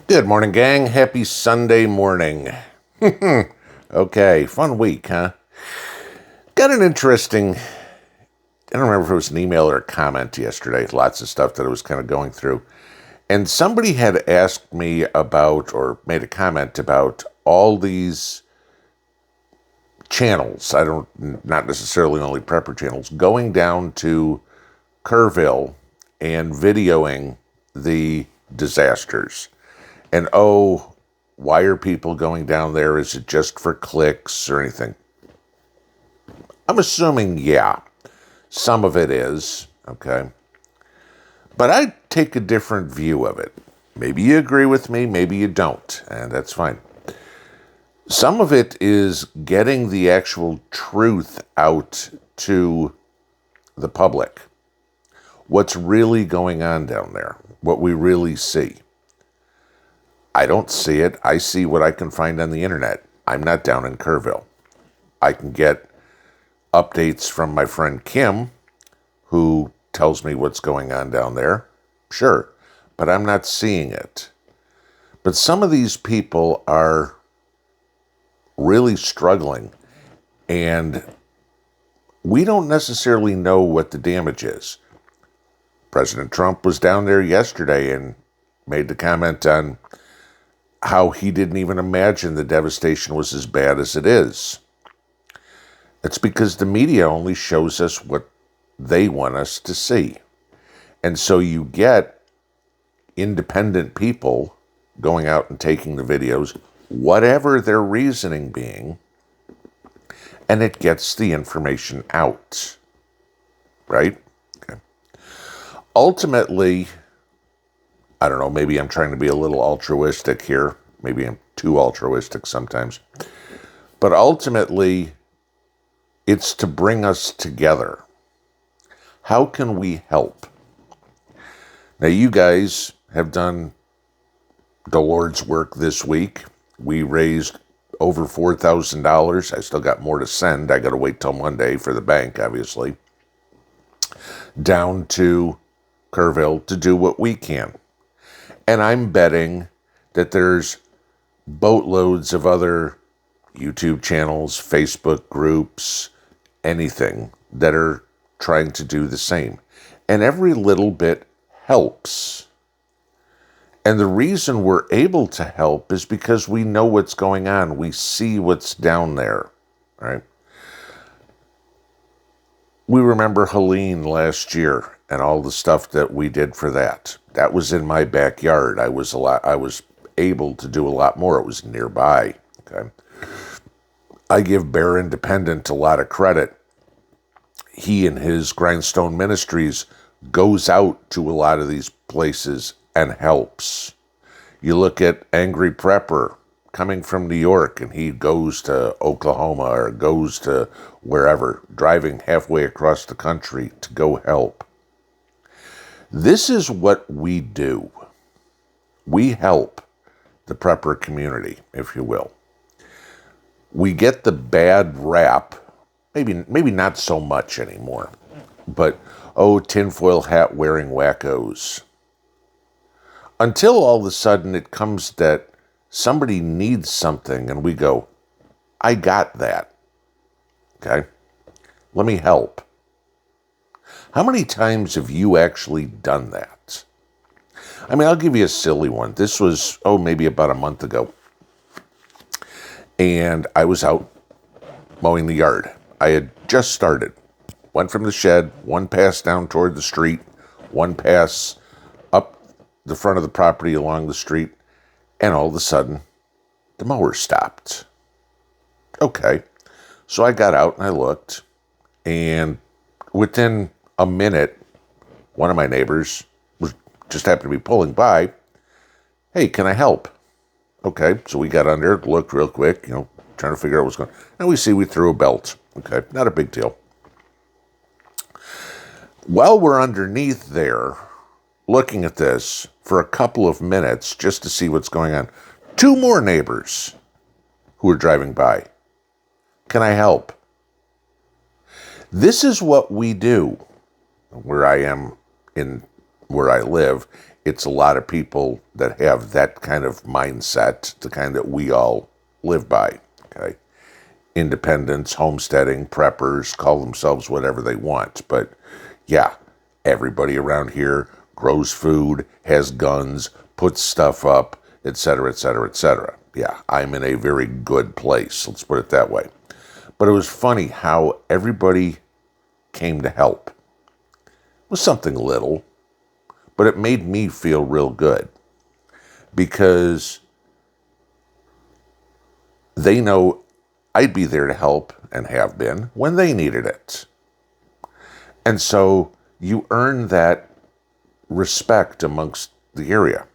Good morning, gang. Happy Sunday morning. Okay, fun week, huh? Got an interesting, I don't remember if it was an email or a comment yesterday. Lots of stuff that I was kind of going through. And somebody had asked me about, or made a comment about, all these channels. Not necessarily only prepper channels, going down to Kerrville and videoing the disasters. And oh, why are people going down there? Is it just for clicks or anything? I'm assuming, yeah, some of it is, okay? But I take a different view of it. Maybe you agree with me, maybe you don't, and that's fine. Some of it is getting the actual truth out to the public. What's really going on down there, what we really see. I don't see it. I see what I can find on the internet. I'm not down in Kerrville. I can get updates from my friend Kim, who tells me what's going on down there. Sure, but I'm not seeing it. But some of these people are really struggling, and we don't necessarily know what the damage is. President Trump was down there yesterday and made the comment on how he didn't even imagine the devastation was as bad as it is. It's because the media only shows us what they want us to see. And so you get independent people going out and taking the videos, whatever their reasoning being, and it gets the information out. Right? Okay. Ultimately, I don't know, maybe I'm trying to be a little altruistic here. Maybe I'm too altruistic sometimes. But ultimately, it's to bring us together. How can we help? Now, you guys have done the Lord's work this week. We raised over $4,000. I still got more to send. I got to wait till Monday for the bank, obviously. Down to Kerrville to do what we can. And I'm betting that there's boatloads of other YouTube channels, Facebook groups, anything that are trying to do the same. And every little bit helps. And the reason we're able to help is because we know what's going on. We see what's down there, right? We remember Helene last year and all the stuff that we did for that. That was in my backyard. I was able to do a lot more. It was nearby. Okay. I give Bear Independent a lot of credit. He and his Grindstone Ministries goes out to a lot of these places and helps. You look at Angry Prepper coming from New York, and he goes to Oklahoma or goes to wherever, driving halfway across the country to go help. This is what we do. We help the prepper community, if you will. We get the bad rap, maybe not so much anymore, but, oh, tinfoil hat wearing wackos. Until all of a sudden it comes that somebody needs something and we go, I got that. Okay? Let me help. How many times have you actually done that? I mean, I'll give you a silly one. This was, maybe about a month ago. And I was out mowing the yard. I had just started. Went from the shed, one pass down toward the street, one pass up the front of the property along the street, and all of a sudden, the mower stopped. Okay. So I got out and I looked, and within a minute, one of my neighbors just happened to be pulling by. Hey, can I help? Okay, so we got under, looked real quick, trying to figure out what's going on. And we threw a belt. Okay, not a big deal. While we're underneath there, looking at this for a couple of minutes just to see what's going on, two more neighbors who are driving by. Can I help? This is what we do where I live. it's a lot of people that have that kind of mindset, the kind that we all live by. Okay. Independents, homesteading, preppers, call themselves whatever they want. But yeah, everybody around here grows food, has guns, puts stuff up, etc., etc., etc. Yeah, I'm in a very good place, let's put it that way. But it was funny how everybody came to help. It was something little, but it made me feel real good because they know I'd be there to help and have been when they needed it. And so you earn that respect amongst the area.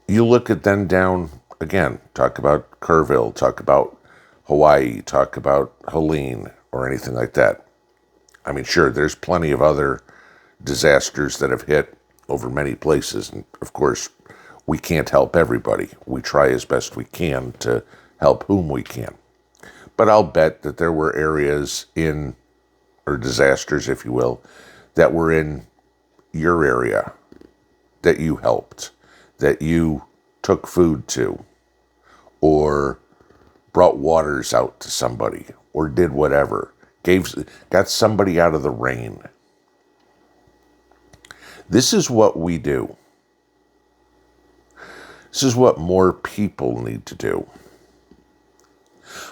You look at then down, again, talk about Kerrville, talk about Hawaii, talk about Helene or anything like that. I mean, sure, there's plenty of other disasters that have hit over many places. And of course, we can't help everybody. We try as best we can to help whom we can. But I'll bet that there were areas in, or disasters, if you will, that were in your area that you helped, that you took food to, or brought waters out to somebody, or did whatever, got somebody out of the rain. This is what we do. This is what more people need to do.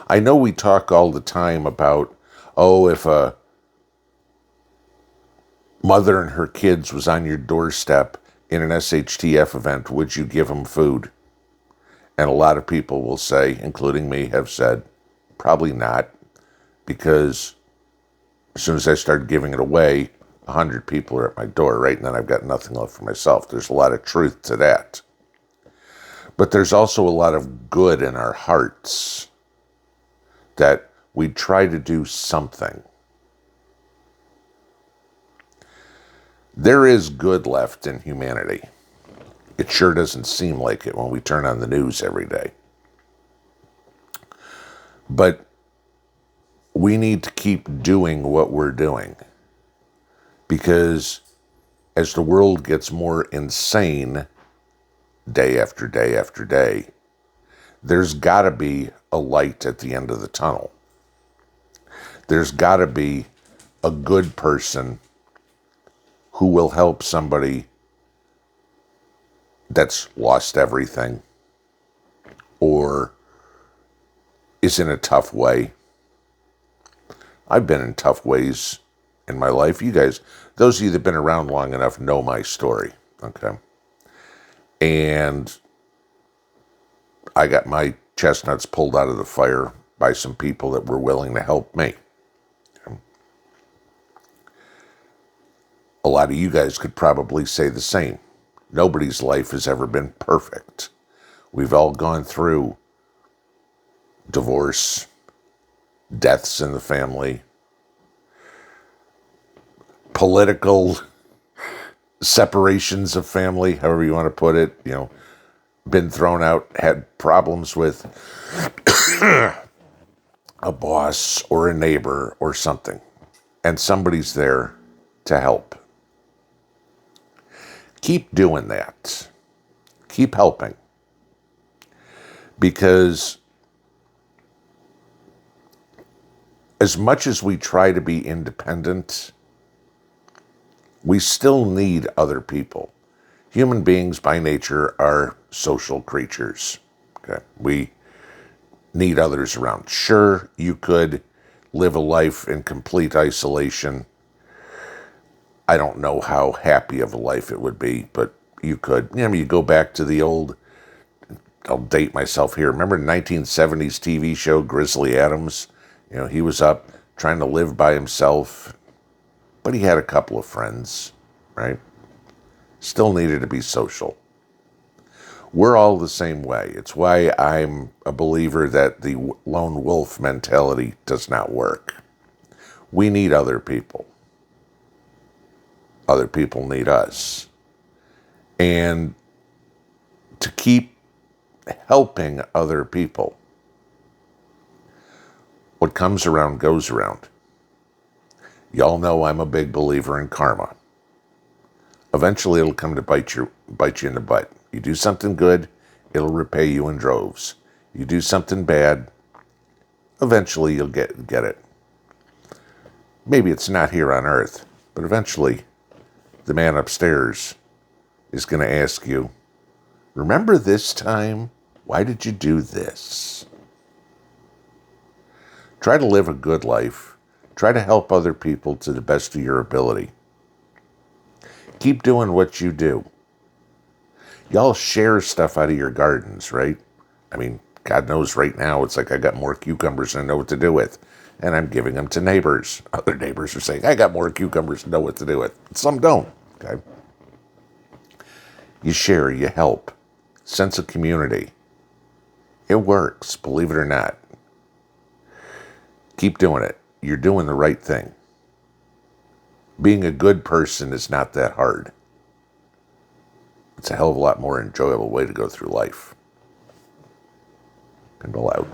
I know we talk all the time about, oh, if a mother and her kids was on your doorstep in an SHTF event, would you give them food? And a lot of people will say, including me, have said, probably not, because as soon as I start giving it away, 100 people are at my door, right? And then I've got nothing left for myself. There's a lot of truth to that. But there's also a lot of good in our hearts that we try to do something. There is good left in humanity. It sure doesn't seem like it when we turn on the news every day. But we need to keep doing what we're doing, because as the world gets more insane day after day after day, there's got to be a light at the end of the tunnel. There's got to be a good person who will help somebody that's lost everything or is in a tough way. I've been in tough ways in my life. You guys, those of you that have been around long enough know my story, okay? And I got my chestnuts pulled out of the fire by some people that were willing to help me. A lot of you guys could probably say the same. Nobody's life has ever been perfect. We've all gone through divorce, deaths in the family, political separations of family, however you want to put it, been thrown out, had problems with a boss or a neighbor or something, and somebody's there to help. Keep doing that. Keep helping. Because as much as we try to be independent, we still need other people. Human beings by nature are social creatures. Okay? We need others around. Sure, you could live a life in complete isolation. I don't know how happy of a life it would be, but you could. You go back to the old, I'll date myself here. Remember the 1970s TV show Grizzly Adams? He was up trying to live by himself, but he had a couple of friends, right? Still needed to be social. We're all the same way. It's why I'm a believer that the lone wolf mentality does not work. We need other people. Other people need us. And to keep helping other people, what comes around goes around. Y'all know I'm a big believer in karma. Eventually it'll come to bite you in the butt. You do something good, it'll repay you in droves. You do something bad, eventually you'll get it. Maybe it's not here on Earth, but eventually the man upstairs is going to ask you, remember this time? Why did you do this? Try to live a good life. Try to help other people to the best of your ability. Keep doing what you do. Y'all share stuff out of your gardens, right? I mean, God knows right now it's like I got more cucumbers than I know what to do with. And I'm giving them to neighbors. Other neighbors are saying, I got more cucumbers than I know what to do with. Some don't, okay? You share, you help. Sense of community. It works, believe it or not. Keep doing it. You're doing the right thing. Being a good person is not that hard. It's a hell of a lot more enjoyable way to go through life. Pinball out.